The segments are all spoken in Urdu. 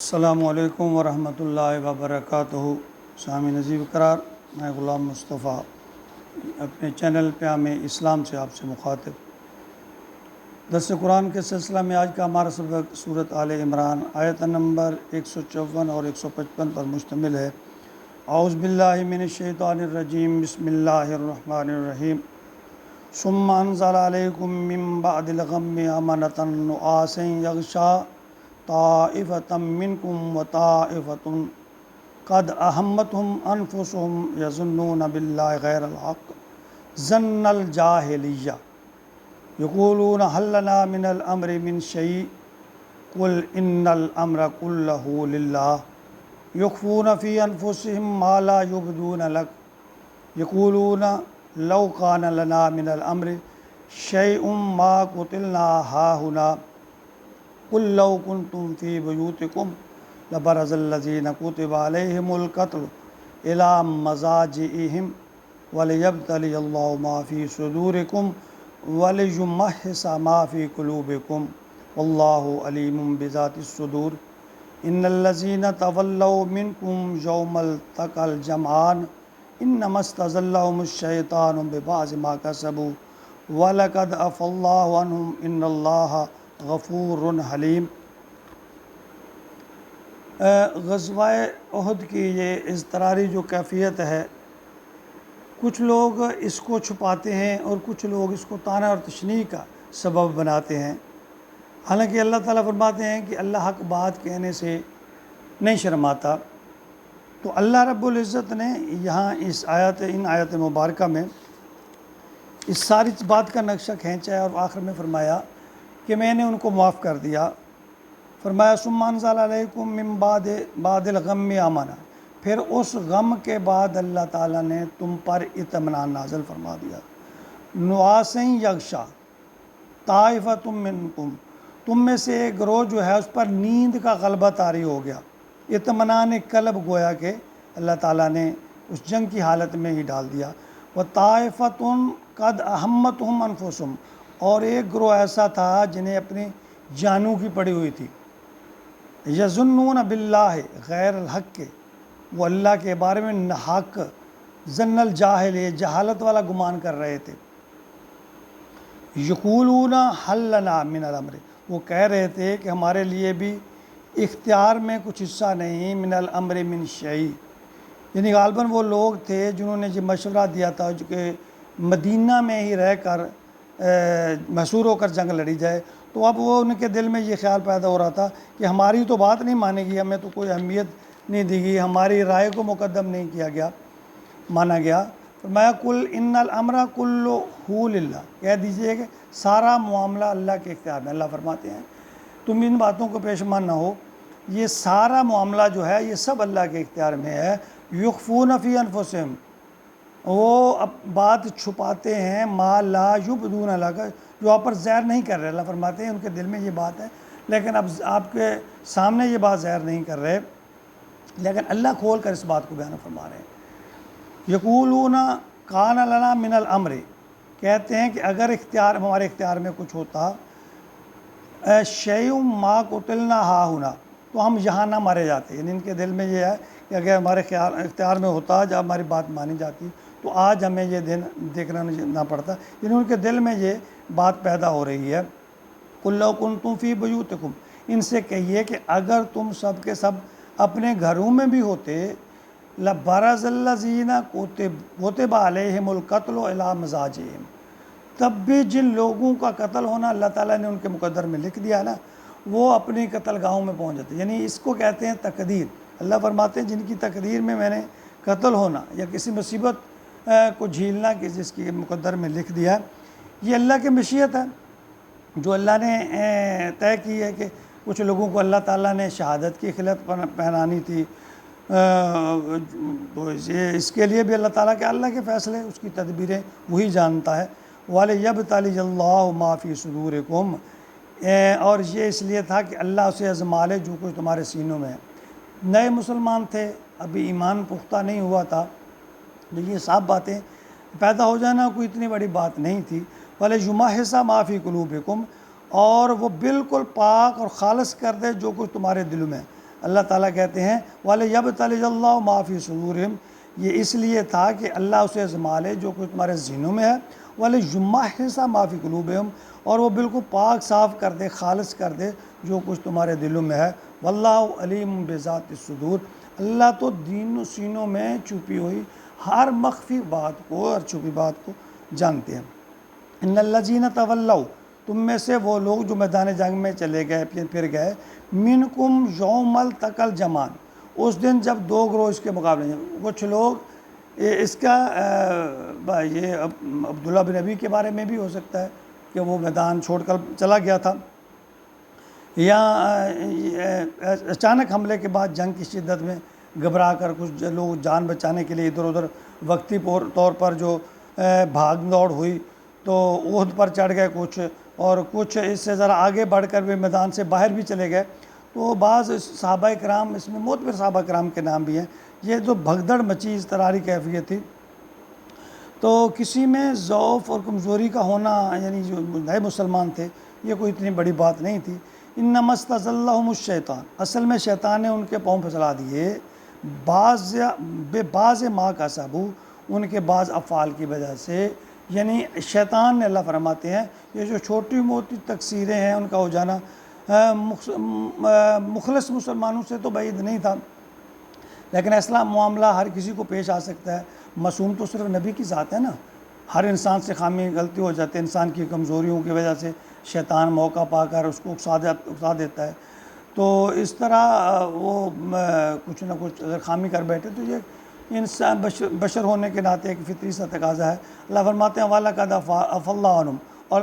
السلام علیکم ورحمۃ اللہ وبرکاتہ۔ سامعین عزیز قرار، میں غلام مصطفیٰ اپنے چینل پیام اسلام سے آپ سے مخاطب۔ درس قرآن کے سلسلہ میں آج کا ہمارا سبق سورۃ آل عمران آیت نمبر 154 اور 155 پر مشتمل ہے۔ اعوذ باللہ من الشیطان الرجیم، بسم اللہ الرحمن الرحیم۔ ثم انزل علیکم من بعد الغم امنۃ نعاسا یغشی طائفة منکم وطائفة قد اہمتهم انفسهم یظنون باللہ غیر الحق ظن الجاہلیہ یقولون هل لنا من الامر من شیء قل ان الامر كله للہ یخفون فی انفسهم ما لا یبدون لک یقولون لو کان لنا من الامر شیء ما قتلنا ہاہنا قل لو کنتم فی بیوتکم لبرز الذین کتب علیہم القتل الی مضاجعہم ولیبتلی اللہ ما فی صدورکم ولیمحص ما فی قلوبکم واللہ علیم بذات الصدور۔ ان الذین تولوا منکم یوم التقى الجمعان انما استزلهم الشیطان ببعض ما کسبوا ولقد عفا اللہ عنہم ان اللہ غفور حلیم۔ غزوہ احد کی یہ اضطراری جو کیفیت ہے، کچھ لوگ اس کو چھپاتے ہیں اور کچھ لوگ اس کو طعنہ اور تشنیع کا سبب بناتے ہیں، حالانکہ اللہ تعالیٰ فرماتے ہیں کہ اللہ حق بات کہنے سے نہیں شرماتا۔ تو اللہ رب العزت نے یہاں ان آیت مبارکہ میں اس ساری بات کا نقشہ کھینچا اور آخر میں فرمایا کہ میں نے ان کو معاف کر دیا۔ فرمایا ثم انزل علیکم من بعد الغم امنہ، پھر اس غم کے بعد اللہ تعالیٰ نے تم پر اطمینان نازل فرما دیا۔ نعاسا یغشی طائفۃ منکم، تم میں سے ایک گروہ جو ہے اس پر نیند کا غلبہ طاری ہو گیا۔ اطمینان قلب گویا کہ اللہ تعالیٰ نے اس جنگ کی حالت میں ہی ڈال دیا۔ وطائفۃ قد اہمتهم انفسهم، اور ایک گروہ ایسا تھا جنہیں اپنی جانوں کی پڑی ہوئی تھی۔ یظنون باللہ غیر الحق، وہ اللہ کے بارے میں ناحق ظن الجاہل، جہالت والا گمان کر رہے تھے۔ یقولون هل لنا من الامر، وہ کہہ رہے تھے کہ ہمارے لیے بھی اختیار میں کچھ حصہ نہیں، من الامر من شیء، یعنی غالباً وہ لوگ تھے جنہوں نے یہ مشورہ دیا تھا کہ مدینہ میں ہی رہ کر محصور ہو کر جنگ لڑی جائے۔ تو اب وہ ان کے دل میں یہ خیال پیدا ہو رہا تھا کہ ہماری تو بات نہیں مانے گی، ہمیں تو کوئی اہمیت نہیں دی گئی، ہماری رائے کو مقدم نہیں کیا گیا، مانا گیا۔ فرمایا قل ان الامر کلہ للہ، کہہ دیجئے کہ سارا معاملہ اللہ کے اختیار میں۔ اللہ فرماتے ہیں تم ان باتوں کو پیشمان نہ ہو، یہ سارا معاملہ جو ہے یہ سب اللہ کے اختیار میں ہے۔ یخفون فی انفسہم، وہ اب بات چھپاتے ہیں، ما لا یبدون لک، جو آپ پر ظاہر نہیں کر رہے۔ اللہ فرماتے ہیں ان کے دل میں یہ بات ہے لیکن اب آپ کے سامنے یہ بات ظاہر نہیں کر رہے، لیکن اللہ کھول کر اس بات کو بیان فرما رہے ہیں۔ یقولون کان لنا من الامر، کہتے ہیں کہ اگر ہمارے اختیار میں کچھ ہوتا، شیء ما قتلنا ہاہنا، تو ہم یہاں نہ مارے جاتے۔ یعنی ان کے دل میں یہ ہے کہ اگر ہمارے اختیار میں ہوتا، جب ہماری بات مانی جاتی تو آج ہمیں یہ دن دیکھنا نہ پڑتا۔ یعنی ان کے دل میں یہ بات پیدا ہو رہی ہے۔ قل لو کنتم فی بیوتکم، ان سے کہیے کہ اگر تم سب کے سب اپنے گھروں میں بھی ہوتے، لبرز الذین کتب علیہم القتل الی مضاجعہم، تب بھی جن لوگوں کا قتل ہونا اللہ تعالیٰ نے ان کے مقدر میں لکھ دیا نا، وہ اپنی قتل گاہوں میں پہنچ جاتے۔ یعنی اس کو کہتے ہیں تقدیر۔ اللہ فرماتے ہیں جن کی تقدیر میں میں نے قتل ہونا یا کسی مصیبت کو جھیلنا کہ جس کی مقدر میں لکھ دیا ہے، یہ اللہ کی مشیت ہے جو اللہ نے طے کی ہے کہ کچھ لوگوں کو اللہ تعالیٰ نے شہادت کی خلعت پہنانی تھی۔ تو اس کے لیے بھی اللہ تعالیٰ کے فیصلے، اس کی تدبیریں وہی جانتا ہے۔ وَلِيَبْتَلِيَ اللَّهُ مَا فِي صُدُورِكُمْ، اور یہ اس لیے تھا کہ اللہ اسے آزما لے جو کچھ تمہارے سینوں میں ہے۔ نئے مسلمان تھے، ابھی ایمان پختہ نہیں ہوا تھا، تو یہ سب باتیں پیدا ہو جانا کوئی اتنی بڑی بات نہیں تھی۔ وَلِيُمَحِّصَ مَا فِي قُلُوبِكُمْ، اور وہ بالکل پاک اور خالص کر دے جو کچھ تمہارے دلوں میں ہے۔ اللہ تعالیٰ کہتے ہیں وَلِيَبْتَلِيَ اللَّهُ مَا فِي صُدُورِهِمْ، یہ اس لیے تھا کہ اللہ اسے آزما لے جو کچھ تمہارے ذہنوں میں ہے، وَلِيُمَحِّصَ مَا فِي قُلُوبِهِمْ، اور وہ بالکل پاک صاف کر دے، خالص کر دے جو کچھ تمہارے دلوں میں ہے۔ وَاللَّهُ عَلِيمٌ بِذَاتِ الصُّدُورِ، اللہ تو دین و سینوں میں چھپی ہوئی ہر مخفی بات کو اور چھپی بات کو جانتے ہیں۔ ان الذین تولوا، تم میں سے وہ لوگ جو میدان جنگ میں چلے گئے پھر گئے، منکم یوم التقى الجمعان، اس دن جب دو گروہ اس کے مقابلے ہیں۔ کچھ لوگ اس کا یہ عبداللہ بن ابی کے بارے میں بھی ہو سکتا ہے کہ وہ میدان چھوڑ کر چلا گیا تھا، یا اچانک حملے کے بعد جنگ کی شدت میں گھبرا کر کچھ لوگ جان بچانے کے لیے ادھر ادھر وقتی طور پر جو بھاگ دوڑ ہوئی تو احد پر چڑھ گئے کچھ، اور کچھ اس سے ذرا آگے بڑھ کر بھی میدان سے باہر بھی چلے گئے۔ تو بعض صحابہ کرام، اس میں معتبر صحابہ کرام کے نام بھی ہیں، یہ جو بھگدڑ مچی اضطراری کیفیت تھی، تو کسی میں ضعف اور کمزوری کا ہونا، یعنی جو نئے مسلمان تھے، یہ کوئی اتنی بڑی بات نہیں تھی۔ انما استزلهم الشیطان، اصل میں شیطان نے ان کے پاؤں پھسلا دیے، بعض ما کسبوا، ان کے بعض افعال کی وجہ سے، یعنی شیطان نے، اللہ فرماتے ہیں یہ جو چھوٹی موٹی تقصیریں ہیں ان کا ہو جانا مخلص مسلمانوں سے تو بعید نہیں تھا، لیکن ایسا معاملہ ہر کسی کو پیش آ سکتا ہے۔ معصوم تو صرف نبی کی ذات ہے نا، ہر انسان سے خامی غلطی ہو جاتی ہے، انسان کی کمزوریوں کی وجہ سے شیطان موقع پا کر اس کو اکسا دیتا ہے، تو اس طرح وہ کچھ نہ کچھ اگر خامی کر بیٹھے تو یہ انسان بشر ہونے کے ناطے ایک فطری سا تقاضا ہے۔ اللہ فرماتے ہیں وَلَقَدْ عَفَا اللَّهُ عَنْهُمْ، اور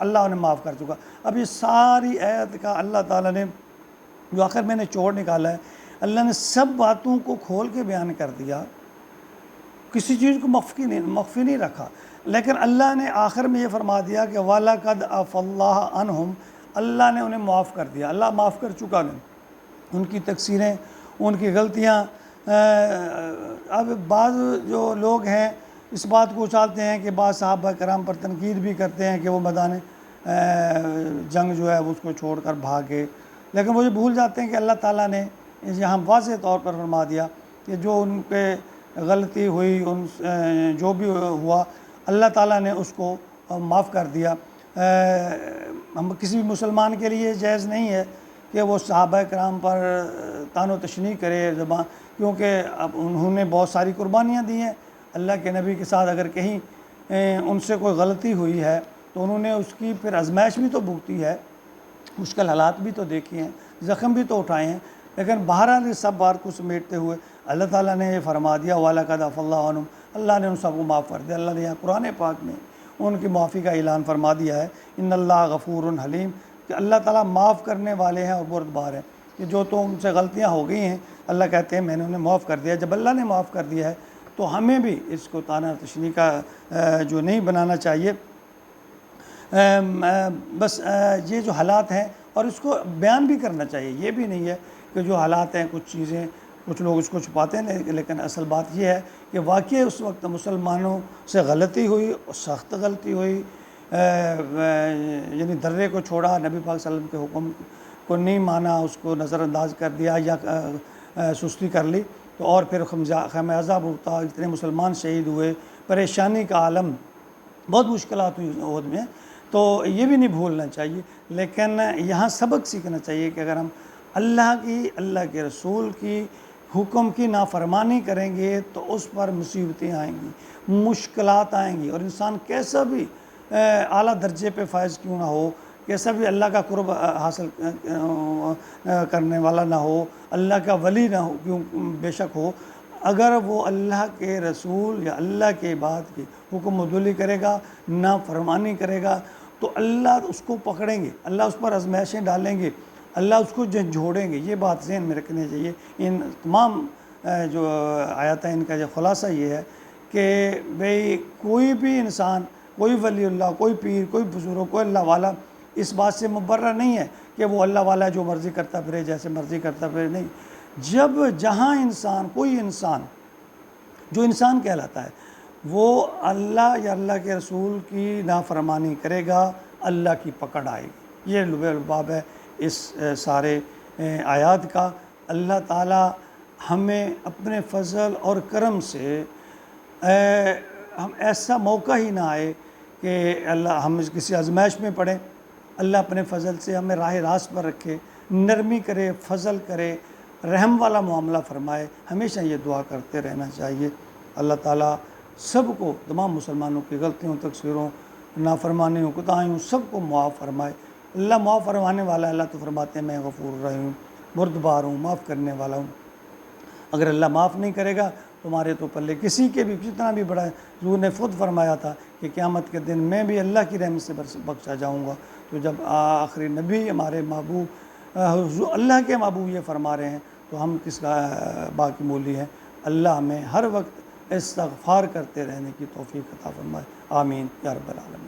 اللہ نے معاف کر چکا۔ اب یہ ساری آیت کا اللہ تعالیٰ نے جو آخر میں نے چوڑ نکالا ہے، اللہ نے سب باتوں کو کھول کے بیان کر دیا، کسی چیز کو مخفی نہیں رکھا، لیکن اللہ نے آخر میں یہ فرما دیا کہ وَلَقَدْ عَفَا اللَّهُ عَنْهُمْ، اللہ نے انہیں معاف کر دیا، اللہ معاف کر چکا ہے ان کی تقصیریں، ان کی غلطیاں۔ اب بعض جو لوگ ہیں اس بات کو اچھالتے ہیں کہ بعض صحابہ کرام پر تنقید بھی کرتے ہیں کہ وہ میدان جنگ جو ہے اس کو چھوڑ کر بھاگے، لیکن وہ یہ بھول جاتے ہیں کہ اللہ تعالیٰ نے یہاں واضح طور پر فرما دیا کہ جو ان پہ غلطی ہوئی، جو بھی ہوا، اللہ تعالیٰ نے اس کو معاف کر دیا۔ ہم کسی بھی مسلمان کے لیے جائز نہیں ہے کہ وہ صحابہ کرام پر طعن و تشنیع کرے زبان، کیونکہ اب انہوں نے بہت ساری قربانیاں دی ہیں اللہ کے نبی کے ساتھ۔ اگر کہیں ان سے کوئی غلطی ہوئی ہے تو انہوں نے اس کی پھر آزمائش بھی تو بھگتی ہے، مشکل حالات بھی تو دیکھے ہیں، زخم بھی تو اٹھائے ہیں، لیکن بہرحال اس سب بات کو سمیٹتے ہوئے اللہ تعالیٰ نے یہ فرما دیا وَلَقَدْ عَفَا اللَّهُ عَنْهُمْ، اللہ نے ان سب کو معاف کر دیا۔ اللہ نے یہاں قرآن پاک میں ان کی معافی کا اعلان فرما دیا ہے، ان اللہ غفور حلیم، کہ اللہ تعالیٰ معاف کرنے والے ہیں اور بردبار ہیں، کہ جو تو ان سے غلطیاں ہو گئی ہیں اللہ کہتے ہیں میں نے انہیں معاف کر دیا۔ جب اللہ نے معاف کر دیا ہے تو ہمیں بھی اس کو طعن تشنیع کا جو نہیں بنانا چاہیے۔ بس یہ جو حالات ہیں اور اس کو بیان بھی کرنا چاہیے، یہ بھی نہیں ہے کہ جو حالات ہیں کچھ چیزیں کچھ لوگ اس کو چھپاتے ہیں، لیکن اصل بات یہ ہے کہ واقعی اس وقت مسلمانوں سے غلطی ہوئی، سخت غلطی ہوئی، یعنی درے کو چھوڑا، نبی پاک صلی اللہ علیہ وسلم کے حکم کو نہیں مانا، اس کو نظر انداز کر دیا یا سستی کر لی، تو اور پھر خمیازہ بھگتا، اتنے مسلمان شہید ہوئے، پریشانی کا عالم، بہت مشکلات ہوئی عہد میں، تو یہ بھی نہیں بھولنا چاہیے۔ لیکن یہاں سبق سیکھنا چاہیے کہ اگر ہم اللہ کے رسول کی حکم کی نافرمانی کریں گے تو اس پر مصیبتیں آئیں گی، مشکلات آئیں گی، اور انسان کیسا بھی اعلیٰ درجے پہ فائز کیوں نہ ہو، کیسا بھی اللہ کا قرب حاصل کرنے والا نہ ہو، اللہ کا ولی نہ ہو کیوں بے شک ہو، اگر وہ اللہ کے رسول یا اللہ کے بات کی حکم عدولی کرے گا، نافرمانی کرے گا، تو اللہ اس کو پکڑیں گے، اللہ اس پر آزمائشیں ڈالیں گے، اللہ اس کو جھنجھوڑیں گے۔ یہ بات ذہن میں رکھنی چاہیے۔ ان تمام جو آیات ہیں ان کا جو خلاصہ یہ ہے کہ بھئی کوئی بھی انسان، کوئی ولی اللہ، کوئی پیر، کوئی بزرگ، کوئی اللہ والا اس بات سے مبرہ نہیں ہے کہ وہ اللہ والا جو مرضی کرتا پھرے، جیسے مرضی کرتا پھرے، نہیں۔ جہاں انسان، کوئی انسان جو انسان کہلاتا ہے وہ اللہ یا اللہ کے رسول کی نافرمانی کرے گا، اللہ کی پکڑ آئے گی۔ یہ لب الباب ہے اس سارے آیات کا۔ اللہ تعالی ہمیں اپنے فضل اور کرم سے ہم ایسا موقع ہی نہ آئے کہ اللہ ہم کسی آزمائش میں پڑیں. اللہ اپنے فضل سے ہمیں راہ راست پر رکھے، نرمی کرے، فضل کرے، رحم والا معاملہ فرمائے. ہمیشہ یہ دعا کرتے رہنا چاہیے. اللہ تعالیٰ سب کو، تمام مسلمانوں کی غلطیوں، تقصیروں، نافرمانیوں، کوتاہیوں سب کو معاف فرمائے. اللہ معاف فرمانے والا ہے. اللہ تو فرماتے ہیں میں غفور رحیم، بردبار ہوں، معاف کرنے والا ہوں. اگر اللہ معاف نہیں کرے گا تمہارے تو پلے کسی کے بھی جتنا بھی بڑا ہے. حضور نے خود فرمایا تھا کہ قیامت کے دن میں بھی اللہ کی رحمت سے بخشا جاؤں گا. تو جب آخری نبی ہمارے محبوب اللہ کے محبوب یہ فرما رہے ہیں تو ہم کس کا باقی مولی ہیں. اللہ ہمیں ہر وقت استغفار کرتے رہنے کی توفیق عطا فرمائے. آمین یا رب العالمین.